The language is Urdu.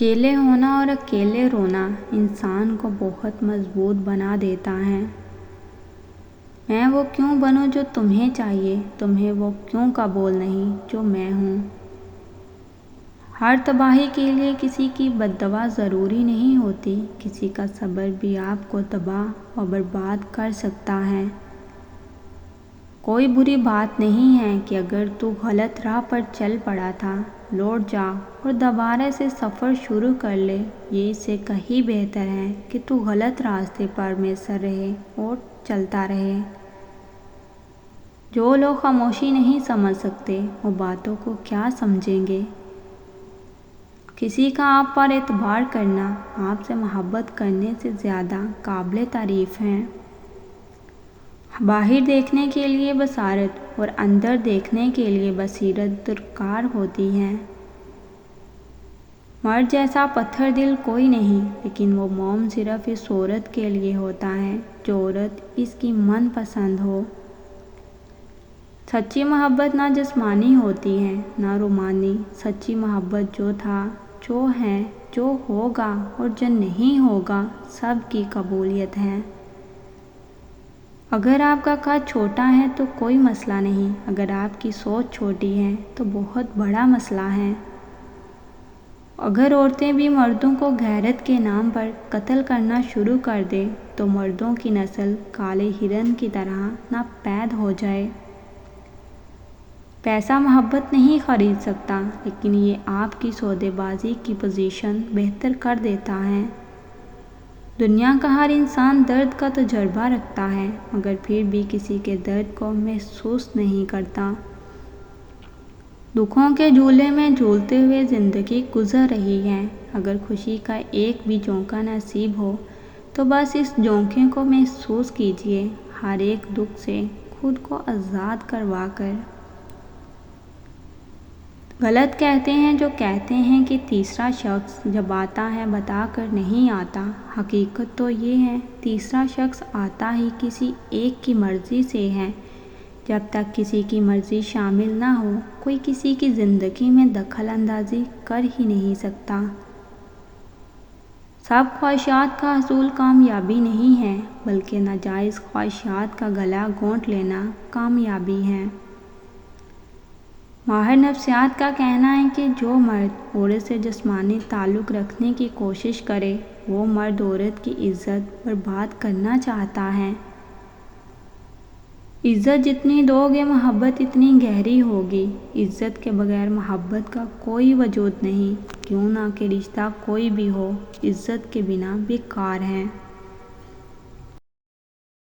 اکیلے ہونا اور اکیلے رونا انسان کو بہت مضبوط بنا دیتا ہے۔ میں وہ کیوں بنوں جو تمہیں چاہیے، تمہیں وہ کیوں قبول نہیں جو میں ہوں۔ ہر تباہی کے لیے کسی کی بد دعا ضروری نہیں ہوتی، کسی کا صبر بھی آپ کو تباہ و برباد کر سکتا ہے۔ کوئی بری بات نہیں ہے کہ اگر تو غلط راہ پر چل پڑا تھا، لوٹ جا اور دوبارہ سے سفر شروع کر لے۔ یہ اس سے کہیں بہتر ہے کہ تو غلط راستے پر میسر رہے اور چلتا رہے۔ جو لوگ خاموشی نہیں سمجھ سکتے، وہ باتوں کو کیا سمجھیں گے؟ کسی کا آپ پر اعتبار کرنا آپ سے محبت کرنے سے زیادہ قابل تعریف ہے۔ باہر دیکھنے کے لیے بصارت اور اندر دیکھنے کے لیے بصیرت درکار ہوتی ہے۔ مرد جیسا پتھر دل کوئی نہیں، لیکن وہ موم صرف اس عورت کے لیے ہوتا ہے جو عورت اس کی من پسند ہو۔ سچی محبت نہ جسمانی ہوتی ہے نہ رومانی، سچی محبت جو تھا، جو ہے، جو ہوگا اور جو نہیں ہوگا، سب کی قبولیت ہے۔ اگر آپ کا قد چھوٹا ہے تو کوئی مسئلہ نہیں، اگر آپ کی سوچ چھوٹی ہے تو بہت بڑا مسئلہ ہے۔ اگر عورتیں بھی مردوں کو غیرت کے نام پر قتل کرنا شروع کر دیں تو مردوں کی نسل کالے ہرن کی طرح ناپید ہو جائے۔ پیسہ محبت نہیں خرید سکتا، لیکن یہ آپ کی سودے بازی کی پوزیشن بہتر کر دیتا ہے۔ دنیا کا ہر انسان درد کا تجربہ رکھتا ہے، مگر پھر بھی کسی کے درد کو محسوس نہیں کرتا۔ دکھوں کے جھولے میں جھولتے ہوئے زندگی گزر رہی ہے۔ اگر خوشی کا ایک بھی جھونکا نصیب ہو تو بس اس جھونکے کو محسوس کیجیے، ہر ایک دکھ سے خود کو آزاد کروا کر۔ غلط کہتے ہیں جو کہتے ہیں کہ تیسرا شخص جب آتا ہے بتا کر نہیں آتا۔ حقیقت تو یہ ہے تیسرا شخص آتا ہی کسی ایک کی مرضی سے ہے۔ جب تک کسی کی مرضی شامل نہ ہو، کوئی کسی کی زندگی میں دخل اندازی کر ہی نہیں سکتا۔ سب خواہشات کا حصول کامیابی نہیں ہے، بلکہ ناجائز خواہشات کا گلا گھونٹ لینا کامیابی ہے۔ ماہر نفسیات کا کہنا ہے کہ جو مرد عورت سے جسمانی تعلق رکھنے کی کوشش کرے، وہ مرد عورت کی عزت برباد کرنا چاہتا ہے۔ عزت جتنی دو گے محبت اتنی گہری ہوگی۔ عزت کے بغیر محبت کا کوئی وجود نہیں، کیوں نہ کہ رشتہ کوئی بھی ہو، عزت کے بنا بیکار ہے۔